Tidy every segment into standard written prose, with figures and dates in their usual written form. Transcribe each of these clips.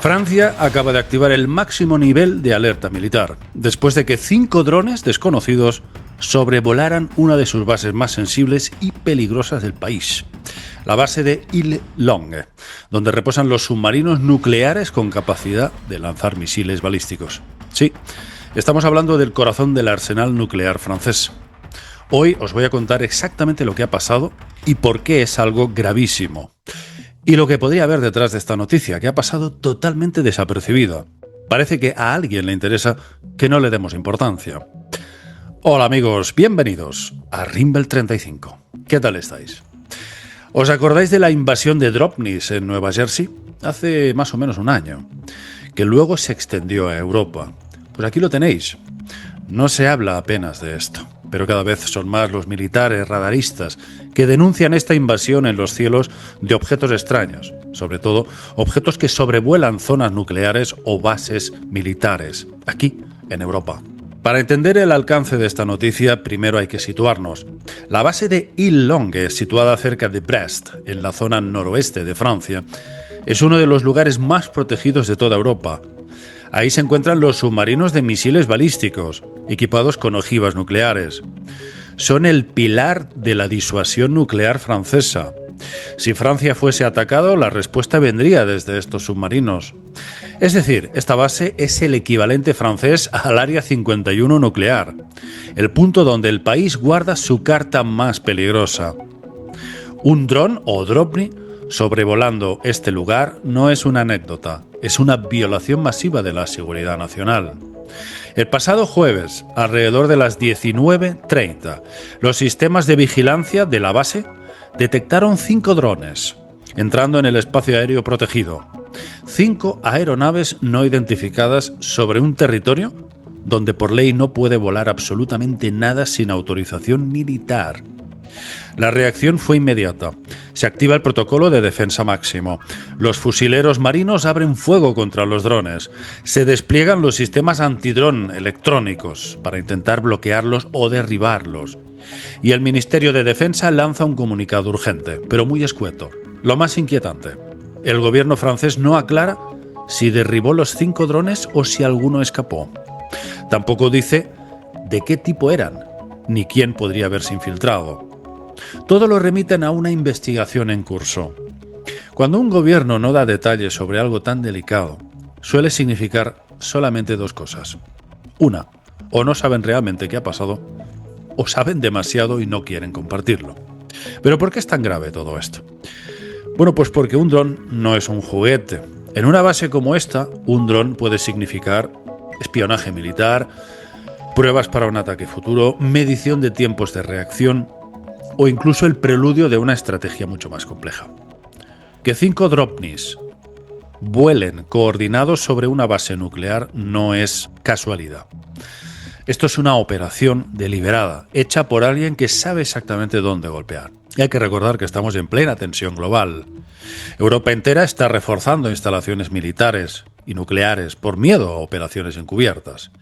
Francia acaba de activar el máximo nivel de alerta militar, después de que 5 drones desconocidos sobrevolaran una de sus bases más sensibles y peligrosas del país, la base de Île-Longue, donde reposan los submarinos nucleares con capacidad de lanzar misiles balísticos. Sí, estamos hablando del corazón del arsenal nuclear francés. Hoy os voy a contar exactamente lo que ha pasado y por qué es algo gravísimo. Y lo que podría haber detrás de esta noticia, que ha pasado totalmente desapercibida. Parece que a alguien le interesa que no le demos importancia. Hola amigos, bienvenidos a Rimbel 35. ¿Qué tal estáis? ¿Os acordáis de la invasión de Dropnis en Nueva Jersey? Hace más o menos un año, que luego se extendió a Europa. Pues aquí lo tenéis. No se habla apenas de esto, pero cada vez son más los militares radaristas que denuncian esta invasión en los cielos de objetos extraños, sobre todo objetos que sobrevuelan zonas nucleares o bases militares, aquí en Europa. Para entender el alcance de esta noticia, primero hay que situarnos. La base de Île-Longue, situada cerca de Brest, en la zona noroeste de Francia, es uno de los lugares más protegidos de toda Europa. Ahí se encuentran los submarinos de misiles balísticos, equipados con ojivas nucleares. Son el pilar de la disuasión nuclear francesa. Si Francia fuese atacado, la respuesta vendría desde estos submarinos. Es decir, esta base es el equivalente francés al Área 51 nuclear, el punto donde el país guarda su carta más peligrosa. Un dron o dropni sobrevolando este lugar no es una anécdota, es una violación masiva de la seguridad nacional. El pasado jueves, alrededor de las 19:30, los sistemas de vigilancia de la base detectaron 5 drones entrando en el espacio aéreo protegido. 5 aeronaves no identificadas sobre un territorio donde por ley no puede volar absolutamente nada sin autorización militar. La reacción fue inmediata. Se activa el protocolo de defensa máximo. Los fusileros marinos abren fuego contra los drones. Se despliegan los sistemas antidrón electrónicos para intentar bloquearlos o derribarlos. Y el Ministerio de Defensa lanza un comunicado urgente, pero muy escueto. Lo más inquietante: el gobierno francés no aclara si derribó los 5 drones o si alguno escapó. Tampoco dice de qué tipo eran, ni quién podría haberse infiltrado. Todo lo remiten a una investigación en curso. Cuando un gobierno no da detalles sobre algo tan delicado, suele significar solamente 2 cosas. Una, o no saben realmente qué ha pasado, o saben demasiado y no quieren compartirlo. ¿Pero por qué es tan grave todo esto? Bueno, pues porque un dron no es un juguete. En una base como esta, un dron puede significar espionaje militar, pruebas para un ataque futuro, medición de tiempos de reacción o incluso el preludio de una estrategia mucho más compleja. Que 5 dropnis vuelen coordinados sobre una base nuclear no es casualidad. Esto es una operación deliberada, hecha por alguien que sabe exactamente dónde golpear. Y hay que recordar que estamos en plena tensión global. Europa entera está reforzando instalaciones militares y nucleares por miedo a operaciones encubiertas.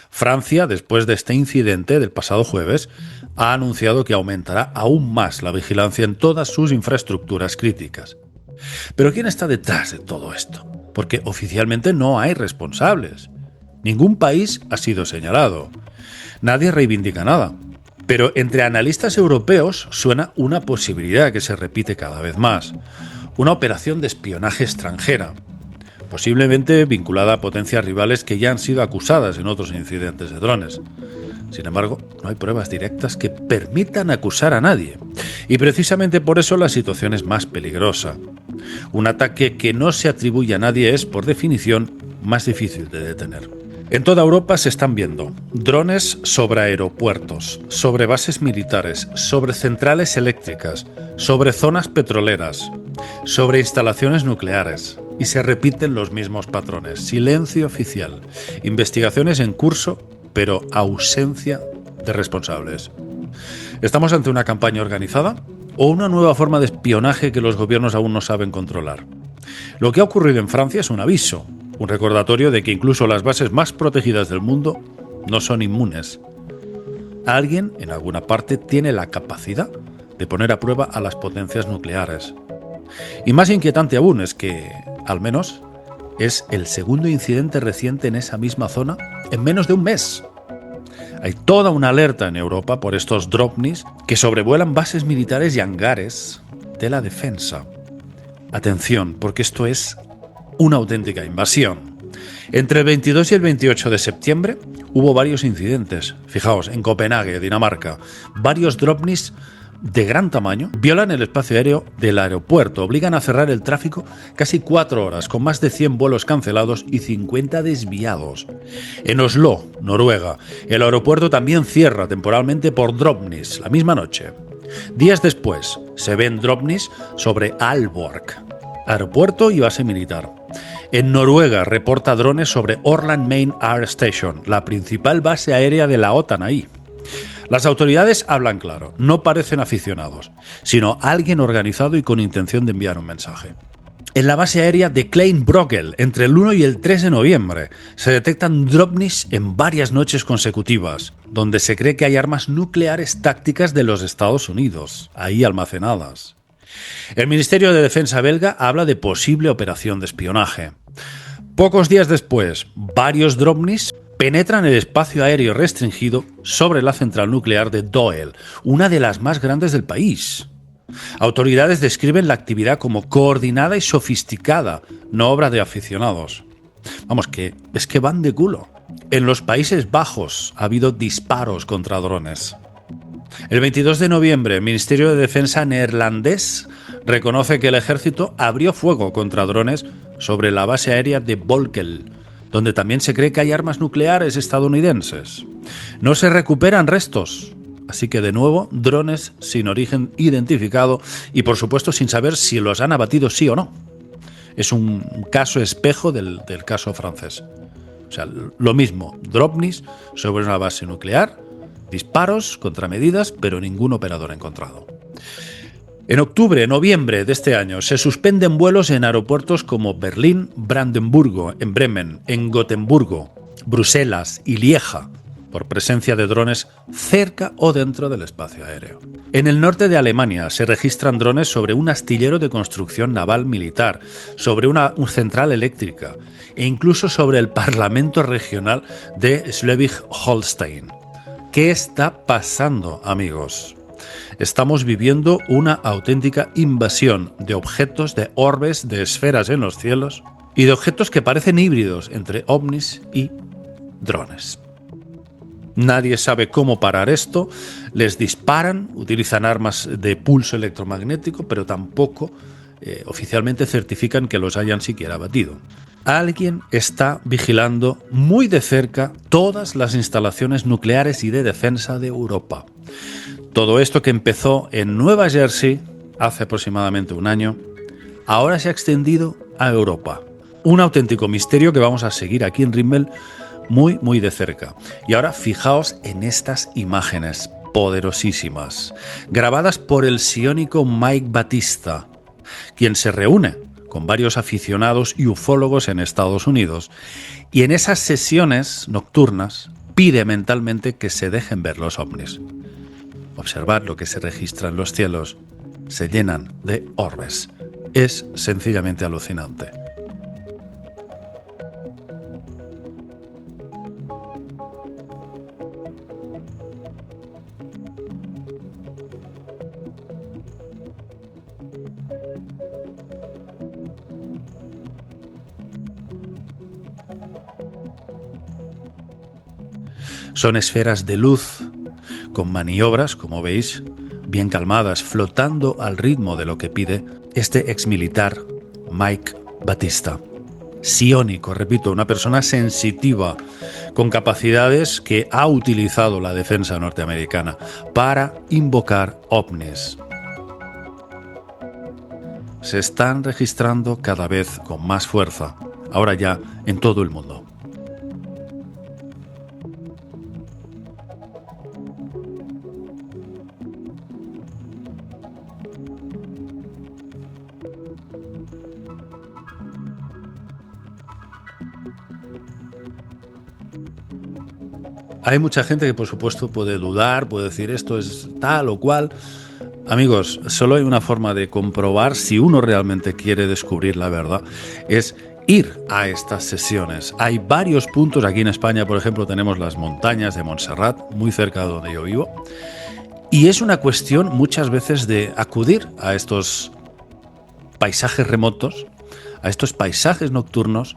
Francia, después de este incidente del pasado jueves, ha anunciado que aumentará aún más la vigilancia en todas sus infraestructuras críticas. Pero ¿quién está detrás de todo esto? Porque oficialmente no hay responsables. Ningún país ha sido señalado. Nadie reivindica nada. Pero entre analistas europeos suena una posibilidad que se repite cada vez más. Una operación de espionaje extranjera, posiblemente vinculada a potencias rivales que ya han sido acusadas en otros incidentes de drones. Sin embargo, no hay pruebas directas que permitan acusar a nadie. Y precisamente por eso la situación es más peligrosa. Un ataque que no se atribuye a nadie es, por definición, más difícil de detener. En toda Europa se están viendo drones sobre aeropuertos, sobre bases militares, sobre centrales eléctricas, sobre zonas petroleras, sobre instalaciones nucleares. Y se repiten los mismos patrones: silencio oficial, investigaciones en curso, pero ausencia de responsables. ¿Estamos ante una campaña organizada o una nueva forma de espionaje que los gobiernos aún no saben controlar? Lo que ha ocurrido en Francia es un aviso, un recordatorio de que incluso las bases más protegidas del mundo no son inmunes. Alguien, en alguna parte, tiene la capacidad de poner a prueba a las potencias nucleares. Y más inquietante aún es que, al menos, Es el segundo incidente reciente en esa misma zona en menos de un mes. Hay toda una alerta en Europa por estos Dropnis que sobrevuelan bases militares y hangares de la defensa. Atención, porque esto es una auténtica invasión. Entre el 22 y el 28 de septiembre hubo varios incidentes. Fijaos, en Copenhague, Dinamarca, varios Dropnis de gran tamaño violan el espacio aéreo del aeropuerto, obligan a cerrar el tráfico casi 4 horas, con más de 100 vuelos cancelados y 50 desviados. En Oslo, Noruega, el aeropuerto también cierra temporalmente por Dropnis la misma noche. Días después, se ven Dropnis sobre Aalborg, aeropuerto y base militar. En Noruega reporta drones sobre Orland Main Air Station, la principal base aérea de la OTAN ahí. Las autoridades hablan claro, no parecen aficionados, sino alguien organizado y con intención de enviar un mensaje. En la base aérea de Kleinbrogel, entre el 1 y el 3 de noviembre, se detectan Dropnis en varias noches consecutivas, donde se cree que hay armas nucleares tácticas de los Estados Unidos, ahí almacenadas. El Ministerio de Defensa belga habla de posible operación de espionaje. Pocos días después, varios Dropnis penetran el espacio aéreo restringido sobre la central nuclear de Doel, una de las más grandes del país. Autoridades describen la actividad como coordinada y sofisticada, no obra de aficionados. Vamos, que es que van de culo. En los Países Bajos ha habido disparos contra drones. El 22 de noviembre, el Ministerio de Defensa neerlandés reconoce que el ejército abrió fuego contra drones sobre la base aérea de Volkel, donde también se cree que hay armas nucleares estadounidenses. No se recuperan restos, así que de nuevo, drones sin origen identificado y por supuesto sin saber si los han abatido sí o no. Es un caso espejo del caso francés. O sea, lo mismo, Dropnis sobre una base nuclear, disparos, contramedidas, pero ningún operador encontrado. En octubre, noviembre de este año se suspenden vuelos en aeropuertos como Berlín, Brandenburgo, en Bremen, en Gotemburgo, Bruselas y Lieja, por presencia de drones cerca o dentro del espacio aéreo. En el norte de Alemania se registran drones sobre un astillero de construcción naval militar, sobre una central eléctrica e incluso sobre el Parlamento regional de Schleswig-Holstein. ¿Qué está pasando, amigos? Estamos viviendo una auténtica invasión de objetos, de orbes, de esferas en los cielos y de objetos que parecen híbridos entre ovnis y drones. Nadie sabe cómo parar esto, les disparan, utilizan armas de pulso electromagnético, pero tampoco oficialmente certifican que los hayan siquiera abatido. Alguien está vigilando muy de cerca todas las instalaciones nucleares y de defensa de Europa. Todo esto que empezó en Nueva Jersey hace aproximadamente un año, ahora se ha extendido a Europa. Un auténtico misterio que vamos a seguir aquí en Rimmel muy de cerca. Y ahora fijaos en estas imágenes poderosísimas, grabadas por el psiónico Mike Batista, quien se reúne con varios aficionados y ufólogos en Estados Unidos, y en esas sesiones nocturnas pide mentalmente que se dejen ver los ovnis. Observad lo que se registra en los cielos, se llenan de orbes. Es sencillamente alucinante. Son esferas de luz con maniobras, como veis, bien calmadas, flotando al ritmo de lo que pide este exmilitar Mike Batista. Psiónico, repito, una persona sensitiva, con capacidades que ha utilizado la defensa norteamericana para invocar ovnis. Se están registrando cada vez con más fuerza, ahora ya en todo el mundo. Hay mucha gente que por supuesto puede dudar, puede decir esto es tal o cual. Amigos, solo hay una forma de comprobar si uno realmente quiere descubrir la verdad, es ir a estas sesiones. Hay varios puntos. Aquí en España, por ejemplo, tenemos las montañas de Montserrat, muy cerca de donde yo vivo. Y es una cuestión muchas veces de acudir a estos paisajes remotos, a estos paisajes nocturnos,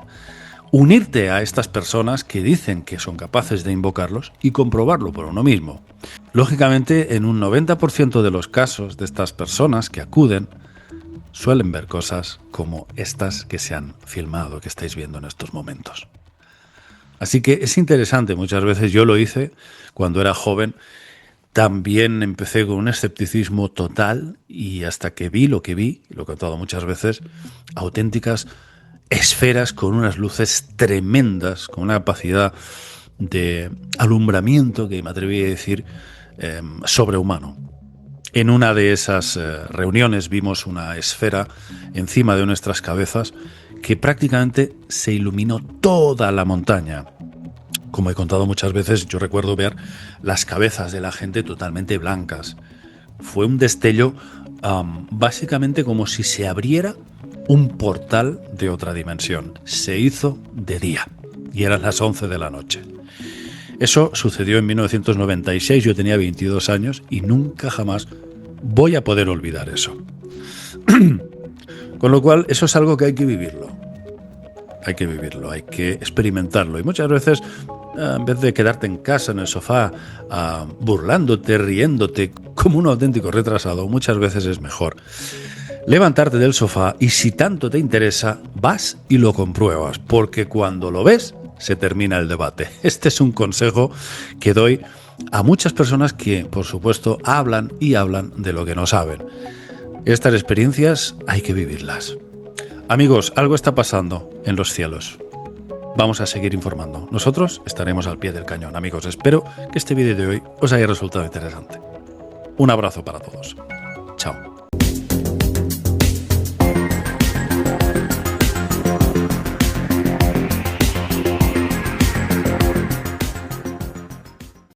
unirte a estas personas que dicen que son capaces de invocarlos y comprobarlo por uno mismo. Lógicamente, en un 90% de los casos de estas personas que acuden, suelen ver cosas como estas que se han filmado, que estáis viendo en estos momentos. Así que es interesante, muchas veces yo lo hice cuando era joven. También empecé con un escepticismo total y hasta que vi, lo he contado muchas veces, auténticas esferas con unas luces tremendas, con una capacidad de alumbramiento que me atreví a decir sobrehumano. En una de esas reuniones vimos una esfera encima de nuestras cabezas que prácticamente se iluminó toda la montaña. Como he contado muchas veces, yo recuerdo ver las cabezas de la gente totalmente blancas. Fue un destello básicamente como si se abriera un portal de otra dimensión. Se hizo de día y eran las 11 de la noche. Eso sucedió en 1996, yo tenía 22 años y nunca jamás voy a poder olvidar eso. Con lo cual, eso es algo que hay que vivirlo. Hay que vivirlo, hay que experimentarlo. Y muchas veces, en vez de quedarte en casa, en el sofá, burlándote, riéndote, como un auténtico retrasado, muchas veces es mejor levantarte del sofá y si tanto te interesa, vas y lo compruebas, porque cuando lo ves, se termina el debate. Este es un consejo que doy a muchas personas que, por supuesto, hablan y hablan de lo que no saben. Estas experiencias hay que vivirlas. Amigos, algo está pasando en los cielos. Vamos a seguir informando. Nosotros estaremos al pie del cañón. Amigos, espero que este vídeo de hoy os haya resultado interesante. Un abrazo para todos. Chao.